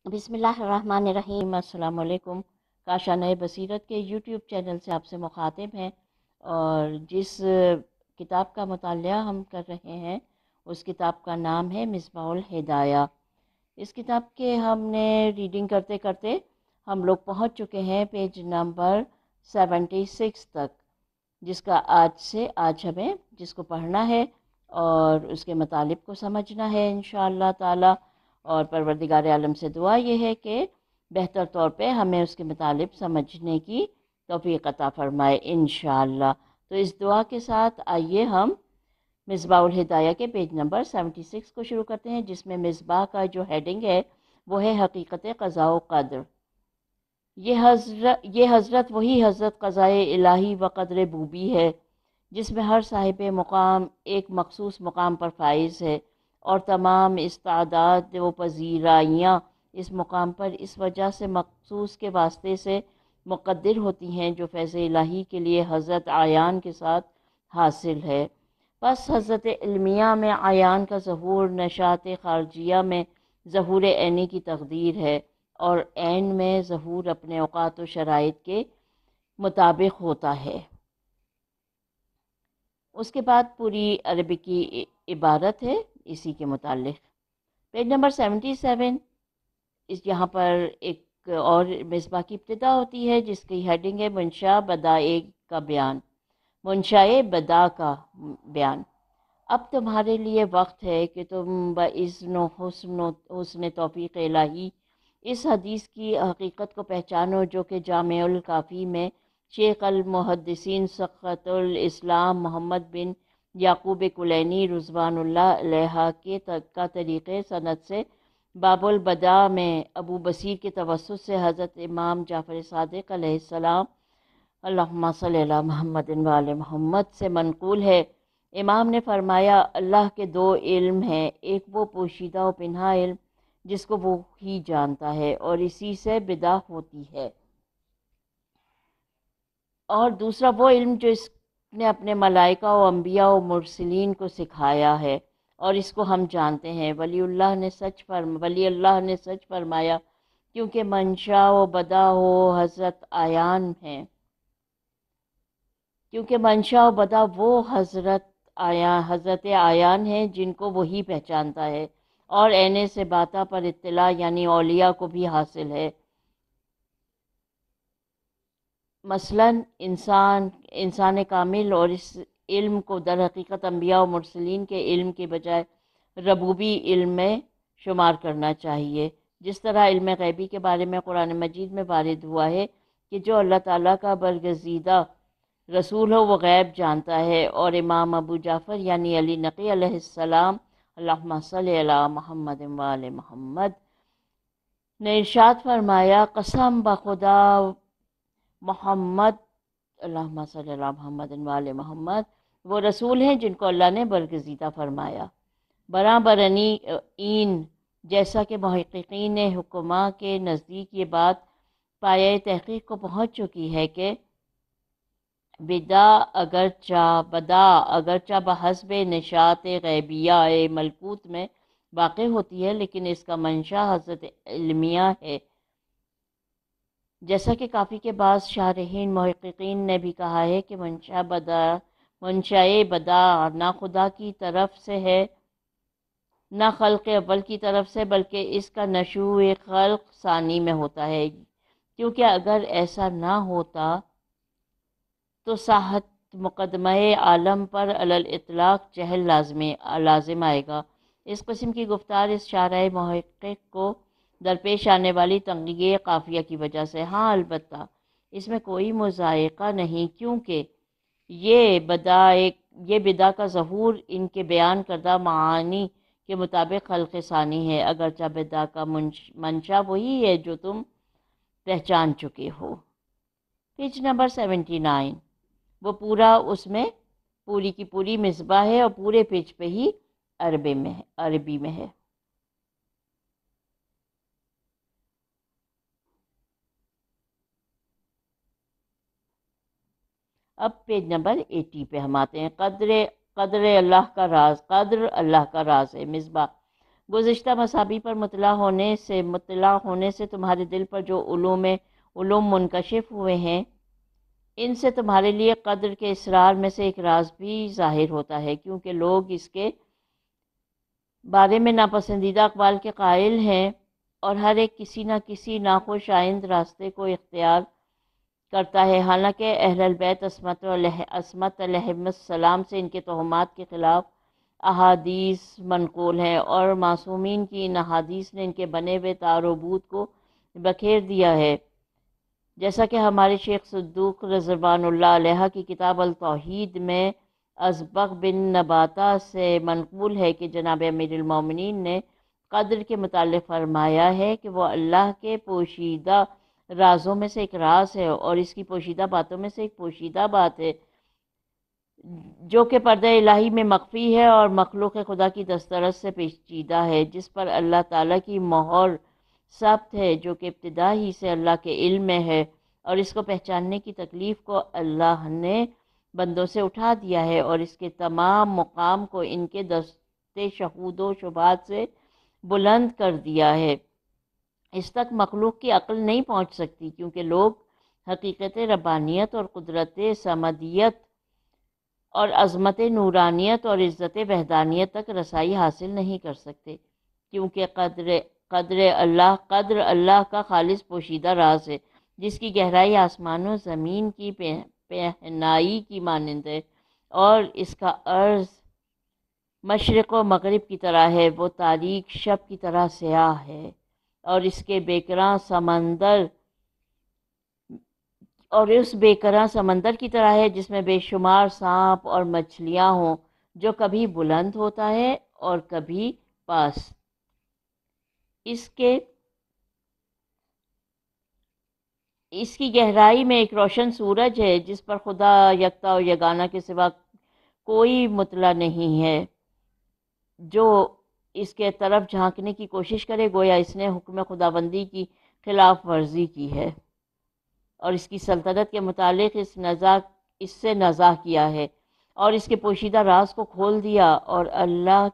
بسم اللہ الرحمن الرحیم۔ السلام علیکم۔ کاشانۂ بصیرت کے یوٹیوب چینل سے آپ سے مخاطب ہیں، اور جس کتاب کا مطالعہ ہم کر رہے ہیں اس کتاب کا نام ہے مصباح الہدایہ۔ اس کتاب کے ہم نے ریڈنگ کرتے کرتے ہم لوگ پہنچ چکے ہیں پیج نمبر 76 تک، جس کا آج ہمیں جس کو پڑھنا ہے اور اس کے مطالب کو سمجھنا ہے انشاءاللہ تعالی۔ اور پروردگار عالم سے دعا یہ ہے کہ بہتر طور پہ ہمیں اس کے مطالب سمجھنے کی توفیق عطا فرمائے انشاءاللہ۔ تو اس دعا کے ساتھ آئیے ہم مصباح الہدایہ کے پیج نمبر 76 کو شروع کرتے ہیں، جس میں مصباح کا جو ہیڈنگ ہے وہ ہے حقیقت قضاء و قدر۔ یہ حضرت وہی حضرت قضائے الہی و قدر بوبی ہے جس میں ہر صاحب مقام ایک مخصوص مقام پر فائز ہے، اور تمام استعداد و پذیرائیاں اس مقام پر اس وجہ سے مخصوص کے واسطے سے مقدر ہوتی ہیں جو فیض الہی کے لیے حضرت عیان کے ساتھ حاصل ہے۔ پس حضرت علمیہ میں عیان کا ظہور نشاط خارجیہ میں ظہور عینی کی تقدیر ہے، اور عین میں ظہور اپنے اوقات و شرائط کے مطابق ہوتا ہے۔ اس کے بعد پوری عربی کی عبارت ہے اسی کے متعلق۔ پیج نمبر 77، یہاں پر ایک اور مصباح کی ابتدا ہوتی ہے جس کی ہیڈنگ ہے منشا بدائے کا بیان، منشائے بدا کا بیان۔ اب تمہارے لیے وقت ہے کہ تم باذن و حسن توفیق الہی اس حدیث کی حقیقت کو پہچانو جو کہ جامع الکافی میں شیخ المحدثین سخت الاسلام محمد بن یعقوب کلینی رضوان اللہ علیہ کا طریقے سند سے باب البدا میں ابو بصیر کے توسط سے حضرت امام جعفر صادق علیہ السلام اللہم صلی علی محمد و آل محمد سے منقول ہے۔ امام نے فرمایا، اللہ کے دو علم ہیں، ایک وہ پوشیدہ و پنہا علم جس کو وہ ہی جانتا ہے اور اسی سے بدع ہوتی ہے، اور دوسرا وہ علم جو اس نے اپنے ملائکہ و انبیاء و مرسلین کو سکھایا ہے، اور اس کو ہم جانتے ہیں۔ ولی اللہ نے سچ فرمایا کیونکہ منشا و بدا ہو حضرت عیان ہیں، کیونکہ منشا و بدا وہ حضرت عیان ہیں جن کو وہی پہچانتا ہے، اور عین سے باتا پر اطلاع یعنی اولیاء کو بھی حاصل ہے۔ مثلاً انسان کامل اور اس علم کو در حقیقت انبیاء و مرسلین کے علم کے بجائے ربوبی علم میں شمار کرنا چاہیے، جس طرح علم غیبی کے بارے میں قرآن مجید میں وارد ہوا ہے کہ جو اللہ تعالیٰ کا برگزیدہ رسول ہو وہ غیب جانتا ہے۔ اور امام ابو جعفر یعنی علی نقی علیہ السلام اللہم صلی علی محمد و آل محمد نے ارشاد فرمایا، قسم بخدا محمد اللہم صلی علی محمد و آل محمد وہ رسول ہیں جن کو اللہ نے برگزیدہ فرمایا۔ براں برنی این جیسا کہ محققین حکماء کے نزدیک یہ بات پایہ تحقیق کو پہنچ چکی ہے کہ بدا اگرچہ بحسب نشاط غیبیہ ملکوت میں واقع ہوتی ہے، لیکن اس کا منشا حضرت علمیہ ہے، جیسا کہ کافی کے بعض شارحین محققین نے بھی کہا ہے کہ منشائے بدا نہ خدا کی طرف سے ہے نہ خلق اول کی طرف سے، بلکہ اس کا نشوء خلق ثانی میں ہوتا ہے، کیونکہ اگر ایسا نہ ہوتا تو صحت مقدمہ عالم پر علی الاطلاق جہل لازم آئے گا۔ اس قسم کی گفتار اس شارح محقق کو درپیش آنے والی تنگی قافیہ کی وجہ سے، ہاں البتہ اس میں کوئی مضائقہ نہیں، کیونکہ یہ بدا کا ظہور ان کے بیان کردہ معانی کے مطابق خلق ثانی ہے، اگرچہ بدا کا منشا وہی ہے جو تم پہچان چکے ہو۔ پیج نمبر 79، وہ پورا اس میں پوری کی پوری مصباح ہے اور پورے پیج پہ ہی عربی میں ہے۔ اب پیج نمبر 80 پہ ہم آتے ہیں۔ قدر اللہ کا راز ہے۔ مصباح گزشتہ مصابی پر مطلع ہونے سے تمہارے دل پر جو علوم منکشف ہوئے ہیں، ان سے تمہارے لیے قدر کے اسرار میں سے ایک راز بھی ظاہر ہوتا ہے، کیونکہ لوگ اس کے بارے میں ناپسندیدہ اقوال کے قائل ہیں، اور ہر ایک کسی نہ کسی ناخوش آئند راستے کو اختیار کرتا ہے، حالانکہ اہل البیت عصمت علیہم السلام سے ان کے تہمات کے خلاف احادیث منقول ہیں، اور معصومین کی ان احادیث نے ان کے بنے ہوئے تعاربوت کو بکھیر دیا ہے، جیسا کہ ہمارے شیخ صدوق رضوان اللہ علیہ کی کتاب التوحید میں ازبغ بن نباتہ سے منقول ہے کہ جناب امیر المومنین نے قدر کے متعلق فرمایا ہے کہ وہ اللہ کے پوشیدہ رازوں میں سے ایک راز ہے، اور اس کی پوشیدہ باتوں میں سے ایک پوشیدہ بات ہے جو کہ پردہ الہی میں مخفی ہے اور مخلوق خدا کی دسترس سے پیچیدہ ہے، جس پر اللہ تعالیٰ کی مہر ثبت ہے، جو کہ ابتدا ہی سے اللہ کے علم میں ہے، اور اس کو پہچاننے کی تکلیف کو اللہ نے بندوں سے اٹھا دیا ہے، اور اس کے تمام مقام کو ان کے دستے شہود و شبہات سے بلند کر دیا ہے۔ اس تک مخلوق کی عقل نہیں پہنچ سکتی، کیونکہ لوگ حقیقت ربانیت اور قدرت صمدیت اور عظمت نورانیت اور عزت وحدانیت تک رسائی حاصل نہیں کر سکتے، کیونکہ قدر اللہ کا خالص پوشیدہ راز ہے، جس کی گہرائی آسمان و زمین کی پہنائی کی مانند ہے، اور اس کا عرض مشرق و مغرب کی طرح ہے، وہ تاریک شب کی طرح سیاہ ہے، اور اس بیکراں سمندر کی طرح ہے جس میں بے شمار سانپ اور مچھلیاں ہوں، جو کبھی بلند ہوتا ہے اور کبھی پاس۔ اس کی گہرائی میں ایک روشن سورج ہے جس پر خدا یکتا و یگانہ کے سوا کوئی مطلع نہیں ہے، جو اس کے طرف جھانکنے کی کوشش کرے گویا اس نے حکم خداوندی کی خلاف ورزی کی ہے، اور اس کی سلطنت کے متعلق اس سے نزاع کیا ہے، اور اس کے پوشیدہ راز کو کھول دیا، اور اللہ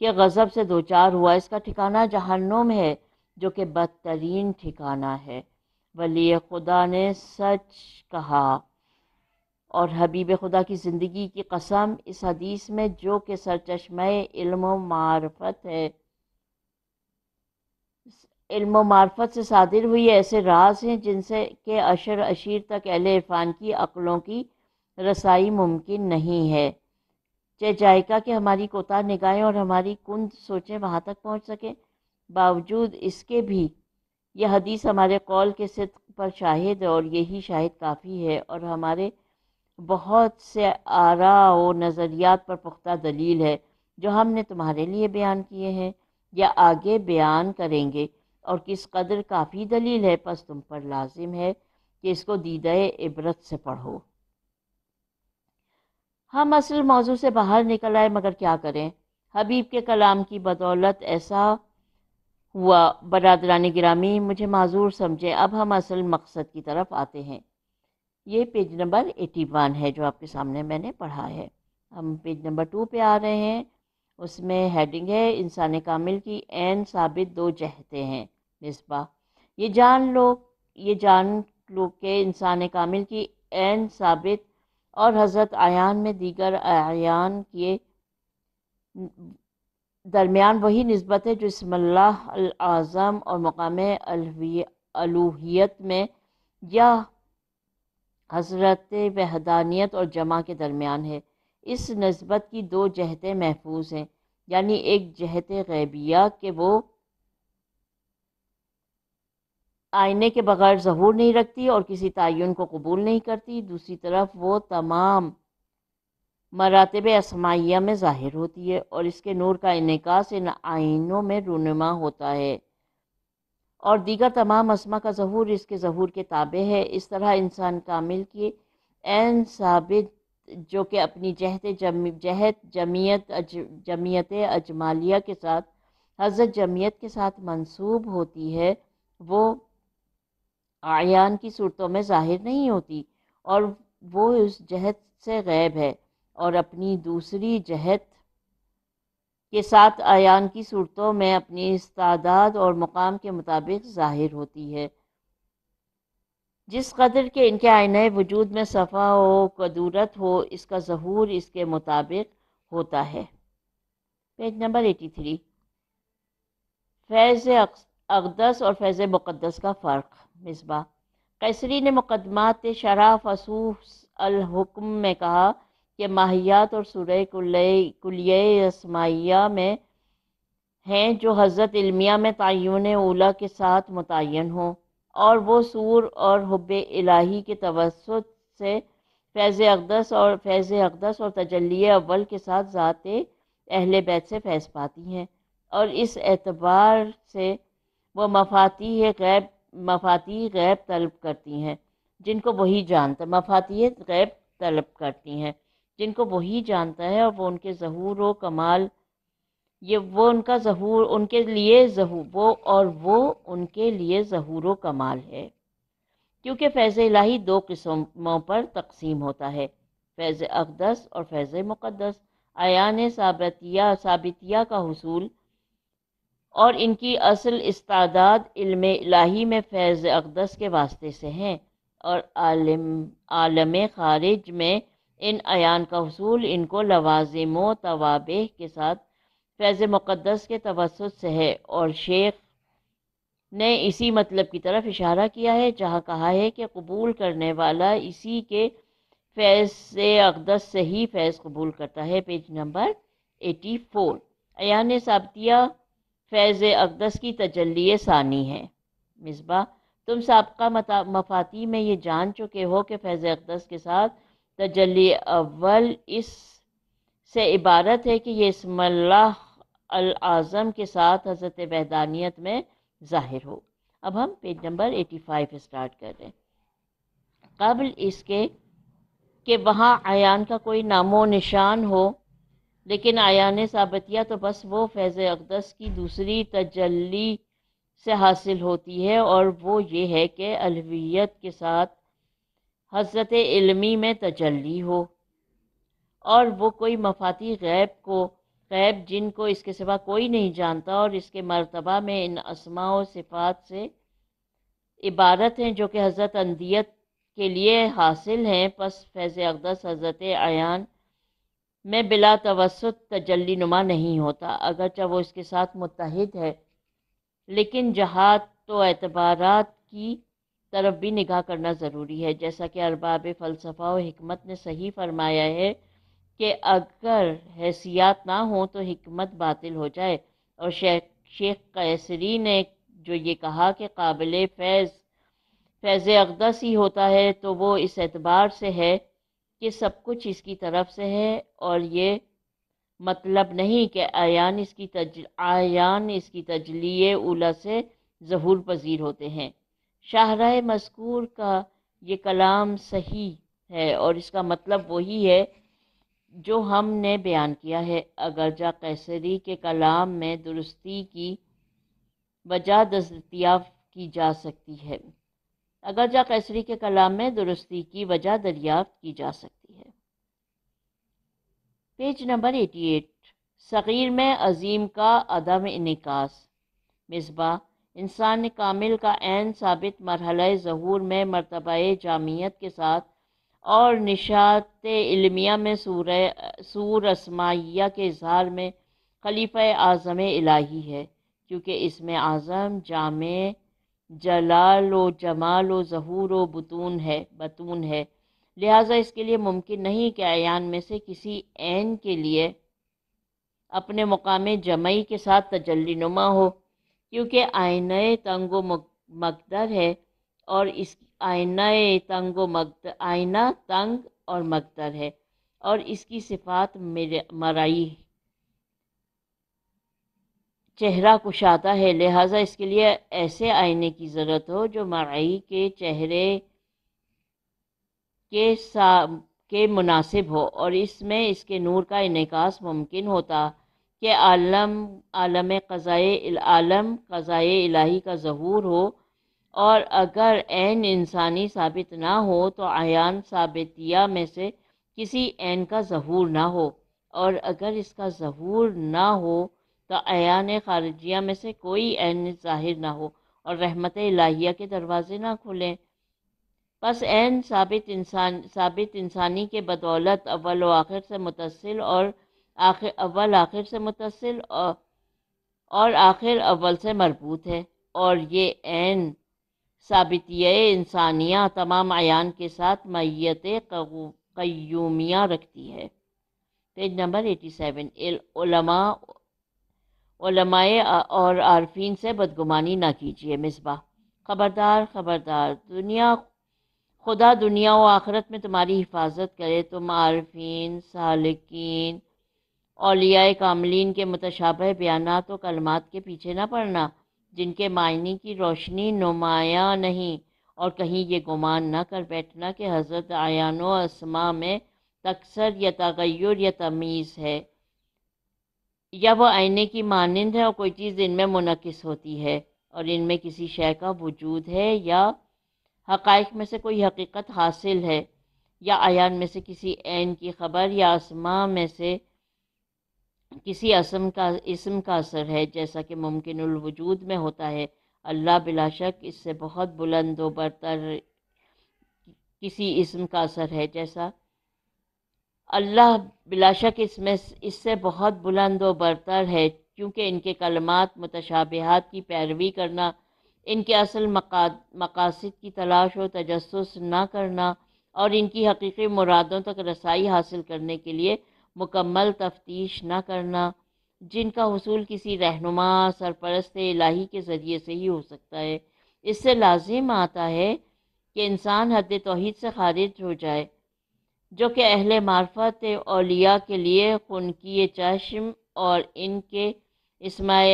کے غضب سے دوچار ہوا۔ اس کا ٹھکانہ جہنم ہے، جو کہ بدترین ٹھکانہ ہے۔ ولی خدا نے سچ کہا، اور حبیب خدا کی زندگی کی قسم اس حدیث میں جو کہ سرچشمہ علم و معرفت سے صادر ہوئی ایسے راز ہیں جن سے کہ عشر اشیر تک اہل عرفان کی عقلوں کی رسائی ممکن نہیں ہے، جائے گا کہ ہماری کوتاہ نگاہیں اور ہماری کند سوچیں وہاں تک پہنچ سکیں۔ باوجود اس کے بھی یہ حدیث ہمارے قول کے صدق پر شاہد ہے، اور یہی شاہد کافی ہے، اور ہمارے بہت سے آراء و نظریات پر پختہ دلیل ہے جو ہم نے تمہارے لیے بیان کیے ہیں یا آگے بیان کریں گے، اور کس قدر کافی دلیل ہے، پس تم پر لازم ہے کہ اس کو دیدہ عبرت سے پڑھو۔ ہم اصل موضوع سے باہر نکل آئے، مگر کیا کریں، حبیب کے کلام کی بدولت ایسا ہوا۔ برادران گرامی، مجھے معذور سمجھیں، اب ہم اصل مقصد کی طرف آتے ہیں۔ یہ پیج نمبر 81 ہے جو آپ کے سامنے میں نے پڑھا ہے۔ ہم پیج نمبر 2 پہ آ رہے ہیں، اس میں ہیڈنگ ہے انسان کامل کی عین ثابت دو جہتیں ہیں۔ مصباح، یہ جان لو کہ انسان کامل کی عین ثابت اور حضرت اعیان میں دیگر اعیان کے درمیان وہی نسبت ہے جو اسم اللہ الاعظم اور مقام الوہیت میں یا حضرت وحدانیت اور جمع کے درمیان ہے۔ اس نسبت کی دو جہتیں محفوظ ہیں، یعنی ایک جہت غیبیہ کہ وہ آئینے کے بغیر ظہور نہیں رکھتی اور کسی تعین کو قبول نہیں کرتی، دوسری طرف وہ تمام مراتب اسمائیہ میں ظاہر ہوتی ہے، اور اس کے نور کا انعکاس ان آئینوں میں رونما ہوتا ہے، اور دیگر تمام اسما کا ظہور اس کے ظہور کے تابع ہے۔ اس طرح انسان کامل کی عین ثابت جو کہ اپنی جمیت اجمالیہ کے ساتھ حضرت جمیت کے ساتھ منسوب ہوتی ہے، وہ اعیان کی صورتوں میں ظاہر نہیں ہوتی، اور وہ اس جہت سے غیب ہے، اور اپنی دوسری جہت کے ساتھ عیان کی صورتوں میں اپنی استعداد اور مقام کے مطابق ظاہر ہوتی ہے۔ جس قدر کے ان کے آئینہ وجود میں صفا ہو، قدورت ہو، اس کا ظہور اس کے مطابق ہوتا ہے۔ پیج نمبر 83، فیض اقدس اور فیض مقدس کا فرق۔ مصباح، قیصری نے مقدمات شرح فصوص الحکم میں کہا کہ ماہیات اور سورہ کلیہ اسمائیہ میں ہیں جو حضرت علمیہ میں تعین اولیٰ کے ساتھ متعین ہوں، اور وہ سور اور حب الہی کے توسط سے فیض اقدس اور تجلی اول کے ساتھ ذات اہل بیت سے فیض پاتی ہیں، اور اس اعتبار سے وہ مفاتیح غیب طلب کرتی ہیں جن کو وہی جانتا ہے، اور وہ ان کے ظہور و کمال ان کے لیے ظہور و کمال ہے، کیونکہ فیض الہی دو قسموں پر تقسیم ہوتا ہے، فیض اقدس اور فیض مقدس۔ عیان ثابتیہ کا حصول اور ان کی اصل استعداد علم الہی میں فیض اقدس کے واسطے سے ہیں، اور عالم خارج میں ان عیان کا حصول ان کو لوازم و توابع کے ساتھ فیض مقدس کے توسط سے ہے، اور شیخ نے اسی مطلب کی طرف اشارہ کیا ہے جہاں کہا ہے کہ قبول کرنے والا اسی کے فیض اقدس سے ہی فیض قبول کرتا ہے۔ پیج نمبر 84، عیان ثابتیہ فیض اقدس کی تجلی ثانی ہے۔ مصباح، تم سابقہ مفاتیح میں یہ جان چکے ہو کہ فیض اقدس کے ساتھ تجلی اول اس سے عبارت ہے کہ یہ اسم اللہ العظم کے ساتھ حضرت وحدانیت میں ظاہر ہو۔ اب ہم پیج نمبر 85 اسٹارٹ کر رہے ہیں۔ قبل اس کے کہ وہاں عیان کا کوئی نام و نشان ہو، لیکن عیان ثابتیہ تو بس وہ فیض اقدس کی دوسری تجلی سے حاصل ہوتی ہے، اور وہ یہ ہے کہ الوہیت کے ساتھ حضرت علمی میں تجلی ہو، اور وہ کوئی مفاتیح غیب جن کو اس کے سوا کوئی نہیں جانتا، اور اس کے مرتبہ میں ان اسماء و صفات سے عبارت ہیں جو کہ حضرت اندیت کے لیے حاصل ہیں۔ پس فیض اقدس حضرت عیان میں بلا توسط تجلی نما نہیں ہوتا، اگرچہ وہ اس کے ساتھ متحد ہے، لیکن جہات و اعتبارات کی طرف بھی نگاہ کرنا ضروری ہے، جیسا کہ ارباب فلسفہ و حکمت نے صحیح فرمایا ہے کہ اگر حیثیات نہ ہوں تو حکمت باطل ہو جائے، اور شیخ قیصری نے جو یہ کہا کہ قابل فیض اقدس ہی ہوتا ہے، تو وہ اس اعتبار سے ہے کہ سب کچھ اس کی طرف سے ہے، اور یہ مطلب نہیں کہ عیان اس کی تجلی اولیٰ سے ظہور پذیر ہوتے ہیں۔ شاہراہ مذکور کا یہ کلام صحیح ہے، اور اس کا مطلب وہی ہے جو ہم نے بیان کیا ہے، اگرچہ قیصری کے کلام میں درستی کی وجہ دریافت کی جا سکتی ہے۔ پیج نمبر 88، صغیر میں عظیم کا عدم انعکاس۔ مصباح، انسان کامل کا عین ثابت مرحلہ ظہور میں مرتبہ جامعیت کے ساتھ اور نشاط علمیہ میں سور اسمائیہ کے اظہار میں خلیفہ اعظم الہی ہے، کیونکہ اس میں اعظم جامع جلال و جمال و ظہور و بطون ہے، لہٰذا اس کے لیے ممکن نہیں کہ عیان میں سے کسی عین کے لیے اپنے مقام جمعی کے ساتھ تجلی نما ہو، کیونکہ آئینہ تنگ و مقدر ہے، اور اس آئینہ تنگ اور مقدر ہے، اور اس کی صفات مرئی چہرہ کشادہ ہے، لہٰذا اس کے لیے ایسے آئینے کی ضرورت ہو جو مرئی کے چہرے کے مناسب ہو، اور اس میں اس کے نور کا انعکاس ممکن ہوتا کہ عالم قضائے الہی کا ظہور ہو، اور اگر عین انسانی ثابت نہ ہو تو عیان ثابتیہ میں سے کسی عین کا ظہور نہ ہو، اور اگر اس کا ظہور نہ ہو تو عیان خارجیہ میں سے کوئی عین ظاہر نہ ہو اور رحمت الہیہ کے دروازے نہ کھلیں۔ پس عین ثابت انسانی کے بدولت اول و آخر سے متصل اور اول آخر سے متصل اور آخر اول سے مربوط ہے، اور یہ عین ثابتیہ انسانیہ تمام عیان کے ساتھ معیت قیومیہ رکھتی ہے۔ Page number 87۔ علماء اور عارفین سے بدگمانی نہ کیجیے۔ مصباح: خبردار خبردار، خدا دنیا و آخرت میں تمہاری حفاظت کرے۔ تم عارفین، سالکین، اولیاء کاملین کے متشابہ بیانات و کلمات کے پیچھے نہ پڑنا جن کے معنی کی روشنی نمایاں نہیں، اور کہیں یہ گمان نہ کر بیٹھنا کہ حضرت اعیان و اسماء میں تکثر یا تغیر یا تمییز ہے، یا وہ آئینے کی مانند ہے اور کوئی چیز ان میں منعکس ہوتی ہے اور ان میں کسی شے کا وجود ہے، یا حقائق میں سے کوئی حقیقت حاصل ہے، یا اعیان میں سے کسی عین کی خبر، یا اسماء میں سے کسی اسم کا اثر ہے، جیسا کہ ممکن الوجود میں ہوتا ہے۔ اللہ بلا شک اس سے بہت بلند و برتر کسی اسم کا اثر ہے، جیسا اللہ بلا شک اس سے بہت بلند و برتر ہے، کیونکہ ان کے کلمات متشابہات کی پیروی کرنا، ان کے اصل مقاصد کی تلاش و تجسس نہ کرنا، اور ان کی حقیقی مرادوں تک رسائی حاصل کرنے کے لیے مکمل تفتیش نہ کرنا، جن کا حصول کسی رہنما سرپرست الہی کے ذریعے سے ہی ہو سکتا ہے۔ اس سے لازم آتا ہے کہ انسان حد توحید سے خارج ہو جائے، جو کہ اہل معرفت اولیاء کے لیے خنکی چشم اور ان کے اسماء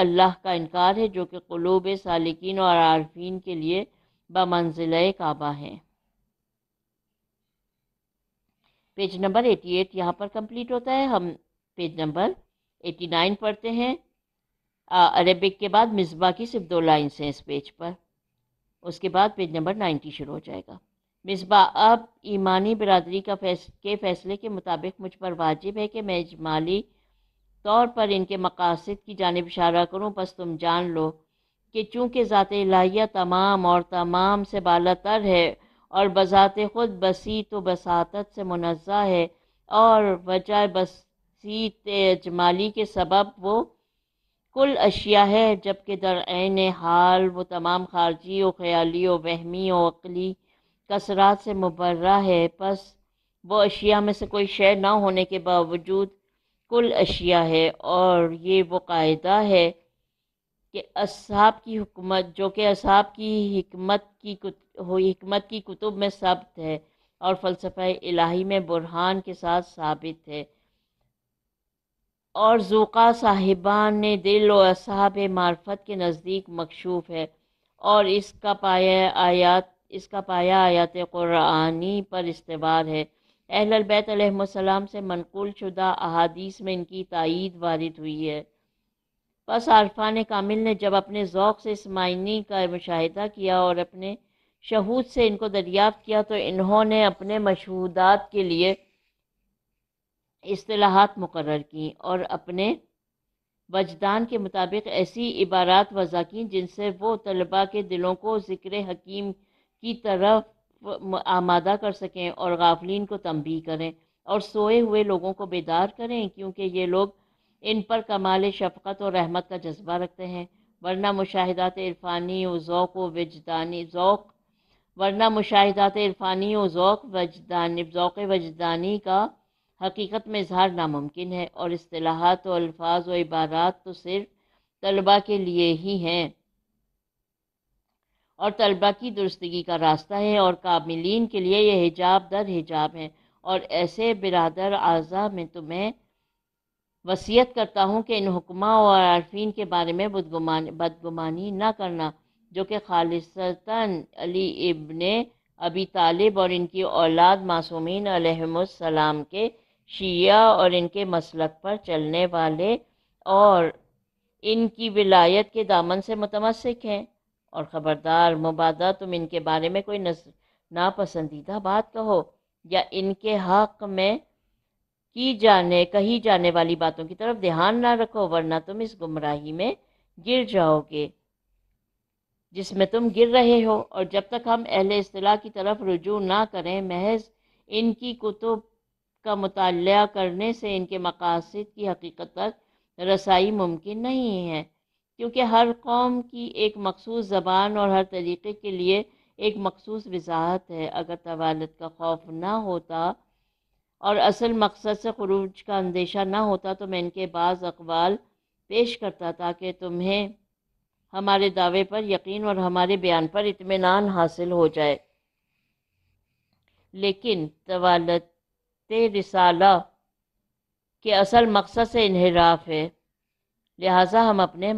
اللہ کا انکار ہے، جو کہ قلوب سالکین اور عارفین کے لیے بمنزلہ کعبہ ہیں۔ پیج نمبر 88 یہاں پر کمپلیٹ ہوتا ہے۔ ہم پیج نمبر 89 پڑھتے ہیں۔ عربک کے بعد مصباح کی صرف 2 لائنس ہیں اس پیج پر، اس کے بعد پیج نمبر 90 شروع ہو جائے گا۔ مصباح: اب ایمانی برادری کے فیصلے کے مطابق مجھ پر واجب ہے کہ میں اجمالی طور پر ان کے مقاصد کی جانب اشارہ کروں، پس تم جان لو کہ چونکہ ذات الہیہ تمام اور تمام سے بالاتر ہے اور بذات خود بسیط و بساطت سے منزہ ہے، اور وجہ بسیط اجمالی کے سبب وہ کل اشیاء ہے، جبکہ در عین حال وہ تمام خارجی و خیالی و وہمی و عقلی کثرات سے مبرہ ہے، پس وہ اشیاء میں سے کوئی شے نہ ہونے کے باوجود کل اشیاء ہے، اور یہ وہ قاعدہ ہے کہ اصحاب کی حکمت، جو کہ اصحاب کی حکمت کی کتب میں ثبت ہے اور فلسفہ الہی میں برہان کے ساتھ ثابت ہے، اور ذوقا صاحبان دل و اصحاب معرفت کے نزدیک مکشوف ہے، اور اس کا پایہ آیات قرآنی پر استوار ہے۔ اہل البیت علیہم السلام سے منقول شدہ احادیث میں ان کی تائید وارد ہوئی ہے۔ پس عارفان کامل نے جب اپنے ذوق سے اس معنی کا مشاہدہ کیا اور اپنے شہود سے ان کو دریافت کیا، تو انہوں نے اپنے مشہودات کے لیے اصطلاحات مقرر کیں اور اپنے وجدان کے مطابق ایسی عبارات وضع کیں جن سے وہ طلباء کے دلوں کو ذکر حکیم کی طرف آمادہ کر سکیں اور غافلین کو تنبیہ کریں اور سوئے ہوئے لوگوں کو بیدار کریں، کیونکہ یہ لوگ ان پر کمال شفقت اور رحمت کا جذبہ رکھتے ہیں، ورنہ مشاہدات عرفانی و ذوق وجدانی کا حقیقت میں اظہار ناممکن ہے، اور اصطلاحات و الفاظ و عبارات تو صرف طلباء کے لیے ہی ہیں اور طلباء کی درستگی کا راستہ ہے، اور کاملین کے لیے یہ حجاب در حجاب ہیں، اور ایسے برادر اعزاء میں تمہیں وصیت کرتا ہوں کہ ان حکماء اور عارفین کے بارے میں بدگمانی نہ کرنا، جو کہ خالصتاً علی ابن ابی طالب اور ان کی اولاد معصومین علیہم السلام کے شیعہ اور ان کے مسلک پر چلنے والے اور ان کی ولایت کے دامن سے متمسک ہیں۔ اور خبردار مبادا تم ان کے بارے میں کوئی ناپسندیدہ بات کہو یا ان کے حق میں کہی جانے والی باتوں کی طرف دھیان نہ رکھو، ورنہ تم اس گمراہی میں گر جاؤ گے جس میں تم گر رہے ہو۔ اور جب تک ہم اہل اصطلاح کی طرف رجوع نہ کریں، محض ان کی کتب کا مطالعہ کرنے سے ان کے مقاصد کی حقیقت تک رسائی ممکن نہیں ہے، کیونکہ ہر قوم کی ایک مخصوص زبان اور ہر طریقے کے لیے ایک مخصوص وضاحت ہے۔ اگر طوالت کا خوف نہ ہوتا اور اصل مقصد سے خروج کا اندیشہ نہ ہوتا تو میں ان کے بعض اقوال پیش کرتا تاکہ تمہیں ہمارے دعوے پر یقین اور ہمارے بیان پر اطمینان حاصل ہو جائے، لیکن طوالت رسالہ کے اصل مقصد سے انحراف ہے، لہٰذا ہم اپنے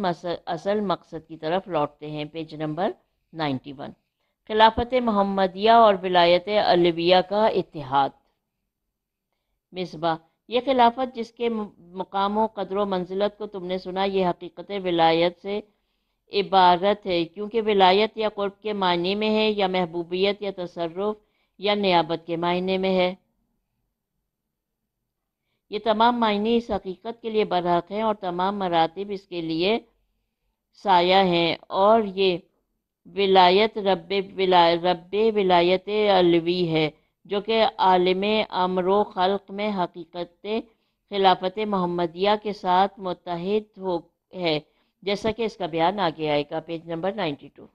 اصل مقصد کی طرف لوٹتے ہیں۔ پیج نمبر 91، خلافت محمدیہ اور ولایت علیویہ کا اتحاد۔ مصباح، یہ خلافت جس کے مقام و قدر و منزلت کو تم نے سنا، یہ حقیقت ولایت سے عبارت ہے، کیونکہ ولایت یا قرب کے معنی میں ہے، یا محبوبیت یا تصرف یا نیابت کے معنی میں ہے۔ یہ تمام معنی اس حقیقت کے لیے برحق ہیں اور تمام مراتب اس کے لیے سایہ ہیں، اور یہ ولایت رب ولایت علوی ہے، جو کہ عالم امر و خلق میں حقیقت خلافت محمدیہ کے ساتھ متحد ہے، جیسا کہ اس کا بیان آگے آئے گا۔ پیج نمبر 92،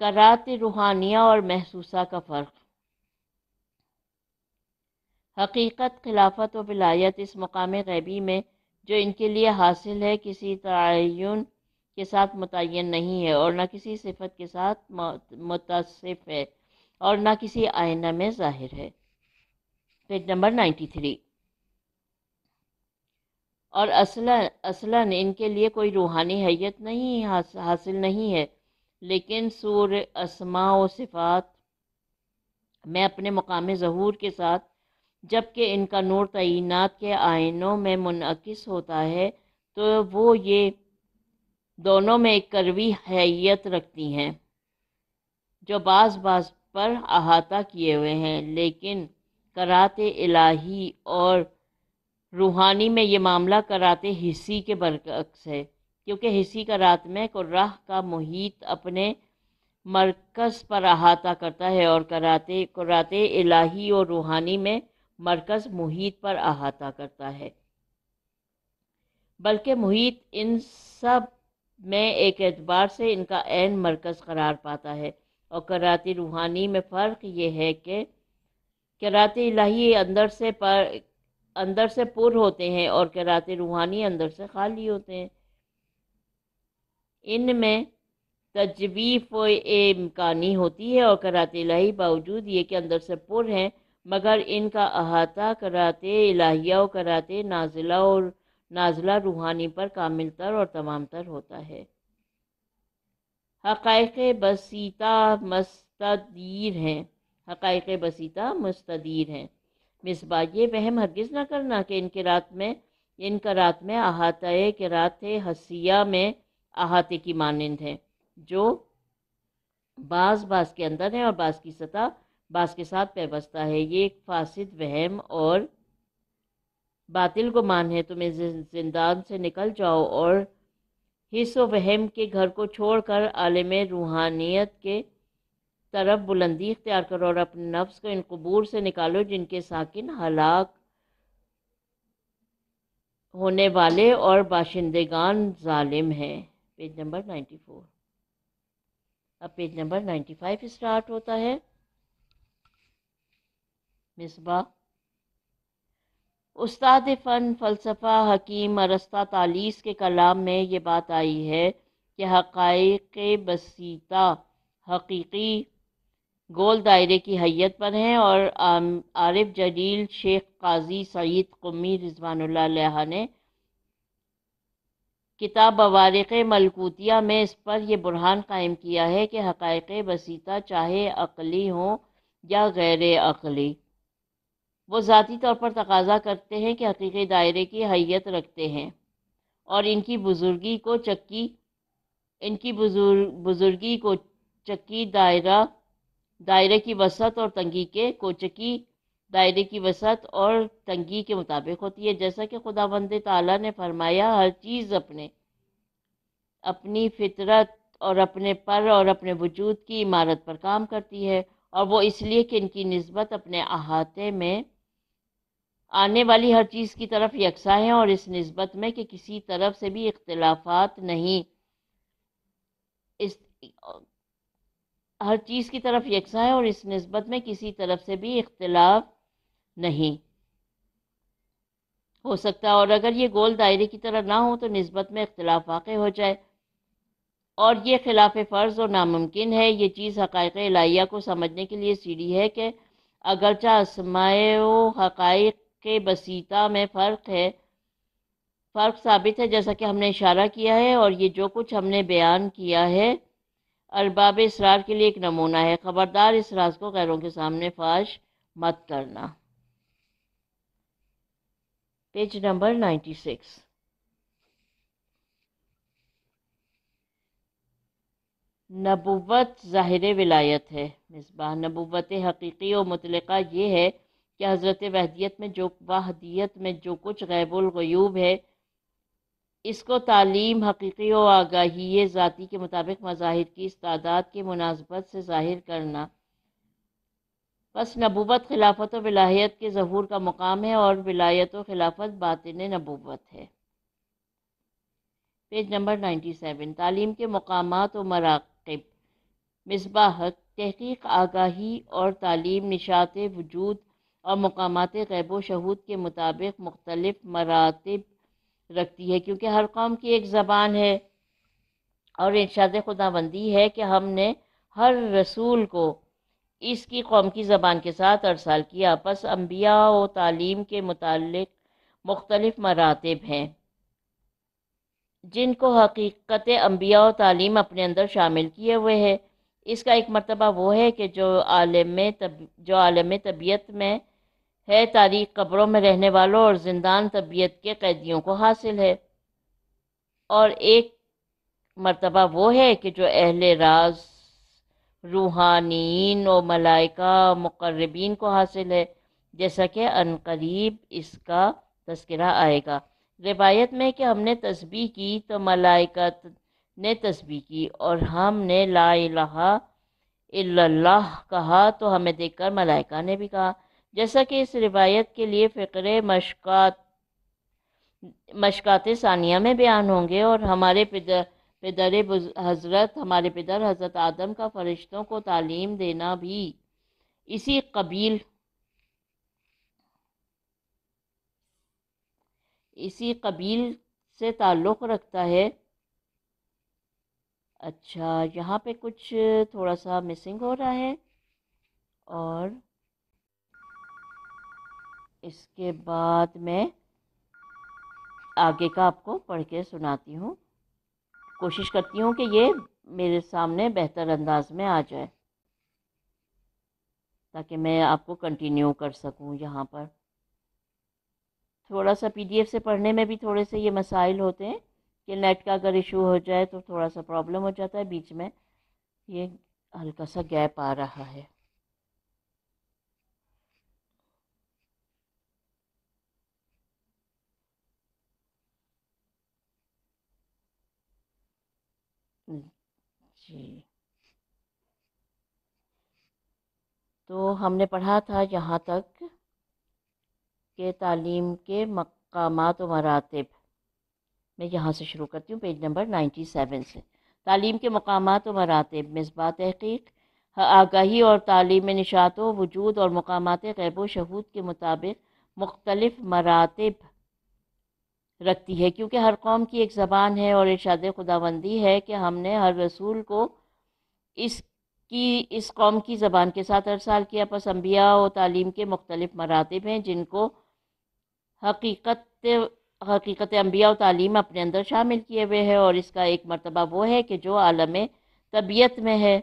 کرات روحانیہ اور محسوسہ کا فرق۔ حقیقت خلافت و ولایت اس مقام غیبی میں جو ان کے لیے حاصل ہے کسی تعین کے ساتھ متعین نہیں ہے، اور نہ کسی صفت کے ساتھ متصف ہے، اور نہ کسی آئینہ میں ظاہر ہے۔ پیج نمبر 93، اور اصلاً ان کے لیے کوئی روحانی حیت نہیں حاصل نہیں ہے، لیکن سور اسماء و صفات میں اپنے مقام ظہور کے ساتھ جبکہ ان کا نور تعینات کے آئینوں میں منعکس ہوتا ہے تو وہ یہ دونوں میں ایک کروی حیت رکھتی ہیں جو بعض پر احاطہ کیے ہوئے ہیں، لیکن کرات الہی اور روحانی میں یہ معاملہ کرات حسی کے برعکس ہے، کیونکہ حسی کرات میں قرہ کا محیط اپنے مرکز پر احاطہ کرتا ہے، اور کرات الہی اور روحانی میں مرکز محیط پر احاطہ کرتا ہے، بلکہ محیط ان سب میں ایک اعتبار سے ان کا عین مرکز قرار پاتا ہے۔ اور کرات روحانی میں فرق یہ ہے کہ کرات الہی اندر سے پر ہوتے ہیں اور کرات روحانی اندر سے خالی ہوتے ہیں۔ ان میں تجویف و امکانی ہوتی ہے، اور کرات الہی باوجود یہ کہ اندر سے پر ہیں مگر ان کا احاطہ کرات الہیہ و کرات نازلہ روحانی پر کامل تر اور تمام تر ہوتا ہے۔ حقائق بسیطہ مستدیر ہیں۔ مصباح، یہ وہم ہرگز نہ کرنا کہ ان کرات میں احاطہ کرات حسیہ میں احاطے کی مانند ہیں، جو بعض کے اندر ہیں اور بعض کی سطح بعض کے ساتھ پیوستہ ہے۔ یہ ایک فاسد وہم اور باطل گمان ہے۔ تم اس زندان سے نکل جاؤ اور حس و وہم کے گھر کو چھوڑ کر عالم روحانیت کے طرف بلندی اختیار کرو، اور اپنے نفس کو ان قبور سے نکالو جن کے ساکن ہلاک ہونے والے اور باشندگان ظالم ہیں۔ پیج نمبر 94، اب پیج نمبر 95 اسٹارٹ ہوتا ہے۔ مصباح، استاد فن فلسفہ حکیم ارسطو طالیس کے کلام میں یہ بات آئی ہے کہ حقائق بسیطہ حقیقی گول دائرے کی حیت پر ہیں، اور عارف جلیل شیخ قاضی سعید قمی رضوان اللہ علیہ نے کتاب بوارق ملکوتیہ میں اس پر یہ برہان قائم کیا ہے کہ حقائق بسیطہ چاہے عقلی ہوں یا غیر عقلی، وہ ذاتی طور پر تقاضا کرتے ہیں کہ حقیقی دائرے کی حیت رکھتے ہیں، اور ان کی بزرگی کو چکی دائرہ دائرے کی وسعت اور تنگی کے کوچکی دائرے کی وسعت اور تنگی کے مطابق ہوتی ہے، جیسا کہ خداوند تعالیٰ نے فرمایا ہر چیز اپنی فطرت اور اپنے پر اور اپنے وجود کی عمارت پر کام کرتی ہے، اور وہ اس لیے کہ ان کی نسبت اپنے احاطے میں آنے والی ہر چیز کی طرف یکساں ہے، اور اس نسبت میں کہ کسی طرف سے بھی اختلافات نہیں، اس ہر چیز کی طرف یکساں ہے اور اس نسبت میں کسی طرف سے بھی اختلاف نہیں ہو سکتا، اور اگر یہ گول دائرے کی طرح نہ ہو تو نسبت میں اختلاف واقع ہو جائے، اور یہ خلاف فرض اور ناممکن ہے۔ یہ چیز حقائق الہیہ کو سمجھنے کے لیے سیڑھی ہے کہ اگرچہ اسماء و حقائق کے بسیطہ میں فرق ثابت ہے، جیسا کہ ہم نے اشارہ کیا ہے، اور یہ جو کچھ ہم نے بیان کیا ہے ارباب اسرار کے لیے ایک نمونہ ہے۔ خبردار اس راز کو غیروں کے سامنے فاش مت کرنا۔ Page number 96۔ نبوت ظاہر ولایت ہے۔ مصباح نبوت حقیقی و مطلقہ یہ ہے کہ حضرت وحدیت میں جو کچھ غیب الغیوب ہے، اس کو تعلیم حقیقی و آگاہی ذاتی کے مطابق مظاہر کی استعداد کی مناسبت سے ظاہر کرنا۔ بس نبوت خلافت و ولایت کے ظہور کا مقام ہے، اور ولایت و خلافت باطن نبوت ہے۔ Page number 97۔ تعلیم کے مقامات و مراقب۔ مصباح تحقیق آگاہی اور تعلیم نشاط وجود اور مقامات غیب و شہود کے مطابق مختلف مراتب رکھتی ہے، کیونکہ ہر قوم کی ایک زبان ہے، اور ارشاد خداوندی ہے کہ ہم نے ہر رسول کو اس کی قوم کی زبان کے ساتھ ارسال کیا۔ پس انبیاء و تعلیم کے متعلق مختلف مراتب ہیں، جن کو حقیقت انبیاء و تعلیم اپنے اندر شامل کیے ہوئے ہے۔ اس کا ایک مرتبہ وہ ہے کہ جو عالم طبیعت میں ہے، تاریخ قبروں میں رہنے والوں اور زندان طبیعت کے قیدیوں کو حاصل ہے، اور ایک مرتبہ وہ ہے کہ جو اہل راز روحانیین و ملائکہ مقربین کو حاصل ہے، جیسا کہ عنقریب اس کا تذکرہ آئے گا۔ روایت میں کہ ہم نے تسبیح کی تو ملائکت نے تسبیح کی، اور ہم نے لا الہ الا اللہ کہا تو ہمیں دیکھ کر ملائکہ نے بھی کہا، جیسا کہ اس روایت کے لیے فقرے مشکات ثانیہ میں بیان ہوں گے۔ اور ہمارے پدر حضرت آدم کا فرشتوں کو تعلیم دینا بھی اسی قبیل سے تعلق رکھتا ہے۔ اچھا، یہاں پہ کچھ تھوڑا سا مسنگ ہو رہا ہے، اور اس کے بعد میں آگے کا آپ کو پڑھ کے سناتی ہوں، کوشش کرتی ہوں کہ یہ میرے سامنے بہتر انداز میں آ جائے تاکہ میں آپ کو کنٹینیو کر سکوں۔ یہاں پر تھوڑا سا PDF سے پڑھنے میں بھی تھوڑے سے یہ مسائل ہوتے ہیں کہ نیٹ کا اگر ایشو ہو جائے تو تھوڑا سا پرابلم ہو جاتا ہے، بیچ میں یہ ہلکا سا گیپ آ رہا ہے۔ جی، تو ہم نے پڑھا تھا یہاں تک کہ تعلیم کے مقامات و مراتب۔ میں یہاں سے شروع کرتی ہوں، پیج نمبر 97 سے۔ تعلیم کے مقامات و مراتب۔ مصباح تحقیق آگاہی اور تعلیم نشاط و وجود اور مقامات غیب و شہود کے مطابق مختلف مراتب رکھتی ہے، کیونکہ ہر قوم کی ایک زبان ہے، اور ارشاد خداوندی ہے کہ ہم نے ہر رسول کو اس قوم کی زبان کے ساتھ ارسال کیا۔ پس انبیاء و تعلیم کے مختلف مراتب ہیں، جن کو حقیقت انبیاء و تعلیم اپنے اندر شامل کیے ہوئے ہے، اور اس کا ایک مرتبہ وہ ہے کہ جو عالم طبیعت میں ہے،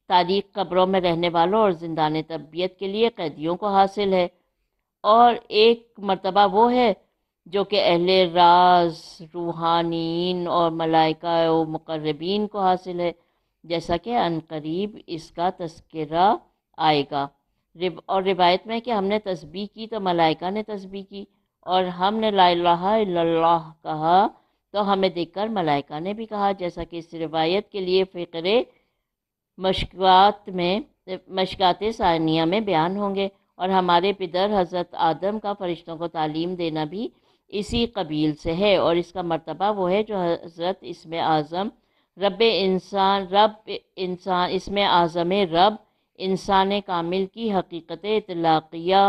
تاریخ قبروں میں رہنے والوں اور زندان طبیعت کے لیے قیدیوں کو حاصل ہے، اور ایک مرتبہ وہ ہے جو کہ اہل راز روحانیین اور ملائکہ و مقربین کو حاصل ہے، جیسا کہ عنقریب اس کا تذکرہ آئے گا۔ اور روایت میں کہ ہم نے تسبیح کی تو ملائکہ نے تسبیح کی، اور ہم نے لا الہ الا اللہ کہا تو ہمیں دیکھ کر ملائکہ نے بھی کہا، جیسا کہ اس روایت کے لیے فقرے مشکات ثانیہ میں بیان ہوں گے۔ اور ہمارے پدر حضرت آدم کا فرشتوں کو تعلیم دینا بھی اسی قبیل سے ہے، اور اس کا مرتبہ وہ ہے جو حضرت اسم اعظم رب انسان اسم اعظم رب انسان کامل کی حقیقت اطلاقیہ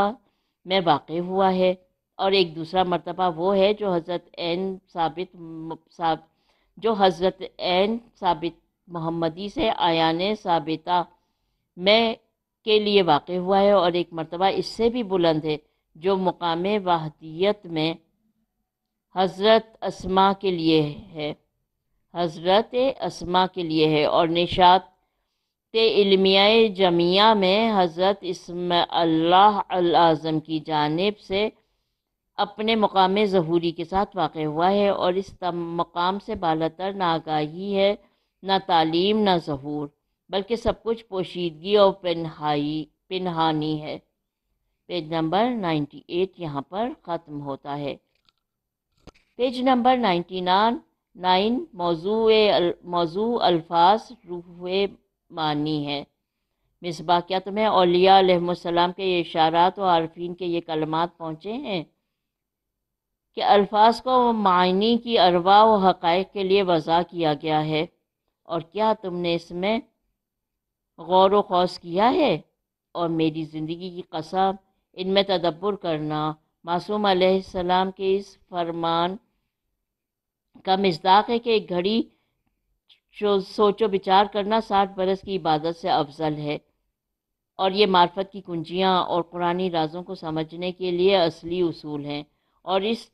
میں واقع ہوا ہے۔ اور ایک دوسرا مرتبہ وہ ہے جو حضرت ثابت محمدی سے آیان ثابتہ میں کے لیے واقع ہوا ہے، اور ایک مرتبہ اس سے بھی بلند ہے جو مقام وحدیت میں حضرت اسما کے لیے ہے، اور نشاط علمیہ جمیعہ میں حضرت اسم اللہ العظم کی جانب سے اپنے مقام ظہوری کے ساتھ واقع ہوا ہے، اور اس مقام سے بالاتر نہ آگاہی ہے، نہ تعلیم، نہ ظہور، بلکہ سب کچھ پوشیدگی اور پنہانی ہے۔ پیج نمبر 98 یہاں پر ختم ہوتا ہے۔ پیج نمبر 99 موضوع الفاظ روح معنی ہے۔ مصباح، کیا تمہیں اولیاء علیہ السلام کے یہ اشارات و عارفین کے یہ کلمات پہنچے ہیں کہ الفاظ کو معنی کی ارواح و حقائق کے لیے وضع کیا گیا ہے، اور کیا تم نے اس میں غور و خوض کیا ہے؟ اور میری زندگی کی قسم، ان میں تدبر کرنا معصوم علیہ السلام کے اس فرمان کا مصداق ہے کہ ایک گھڑی سوچ و بچار کرنا 60 برس کی عبادت سے افضل ہے، اور یہ معرفت کی کنجیاں اور قرآنی رازوں کو سمجھنے کے لیے اصلی اصول ہیں، اور اس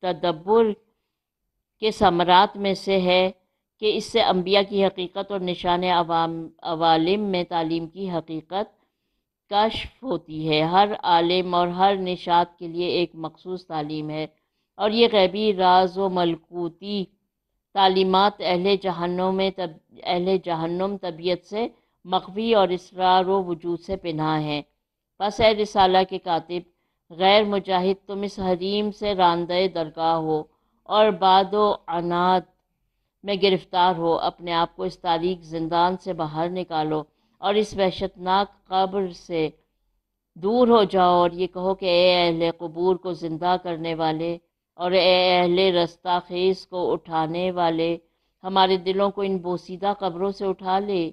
تدبر کے ثمرات میں سے ہے کہ اس سے انبیاء کی حقیقت اور نشان عوالم میں تعلیم کی حقیقت کشف ہوتی ہے۔ ہر عالم اور ہر نشات کے لیے ایک مخصوص تعلیم ہے، اور یہ غیبی راز و ملکوتی تعلیمات اہل جہنم طبیعت سے مخفی اور اسرار و وجود سے پنہاں ہیں۔ پس اے رسالہ کے کاتب غیر مجاہد، تم اس حریم سے راندہ درگاہ ہو اور بعد و عناد میں گرفتار ہو، اپنے آپ کو اس تاریک زندان سے باہر نکالو اور اس وحشتناک قبر سے دور ہو جاؤ، اور یہ کہو کہ اے اہل قبور کو زندہ کرنے والے اور اے اہل رستہ خیز کو اٹھانے والے، ہمارے دلوں کو ان بوسیدہ قبروں سے اٹھا لے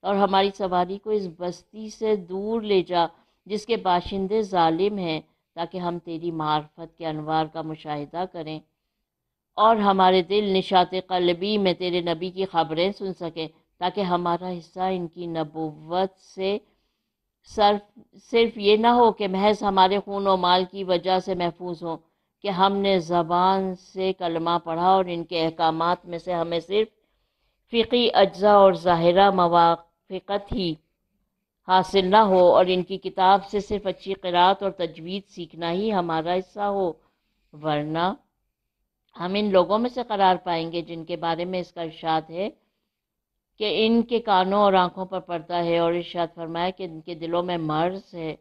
اور ہماری سواری کو اس بستی سے دور لے جا جس کے باشندے ظالم ہیں، تاکہ ہم تیری معرفت کے انوار کا مشاہدہ کریں اور ہمارے دل نشاط قلبی میں تیرے نبی کی خبریں سن سکیں، تاکہ ہمارا حصہ ان کی نبوت سے صرف یہ نہ ہو کہ محض ہمارے خون و مال کی وجہ سے محفوظ ہوں کہ ہم نے زبان سے کلمہ پڑھا، اور ان کے احکامات میں سے ہمیں صرف فقہی اجزاء اور ظاہرہ موافقت ہی حاصل نہ ہو، اور ان کی کتاب سے صرف اچھی قرات اور تجوید سیکھنا ہی ہمارا حصہ ہو، ورنہ ہم ان لوگوں میں سے قرار پائیں گے جن کے بارے میں اس کا ارشاد ہے کہ ان کے کانوں اور آنکھوں پر پردہ ہے، اور ارشاد فرمایا کہ ان کے دلوں میں مرض ہے،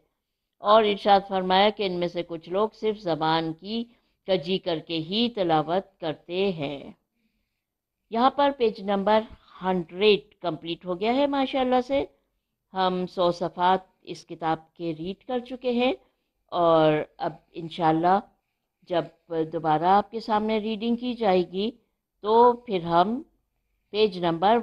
اور ارشاد فرمایا کہ ان میں سے کچھ لوگ صرف زبان کی کجی کر کے ہی تلاوت کرتے ہیں۔ یہاں پر پیج نمبر 100 کمپلیٹ ہو گیا ہے ماشاءاللہ سے۔ ہم 100 صفحات اس کتاب کے ریڈ کر چکے ہیں، اور اب انشاءاللہ جب دوبارہ آپ کے سامنے ریڈنگ کی جائے گی تو پھر ہم پیج نمبر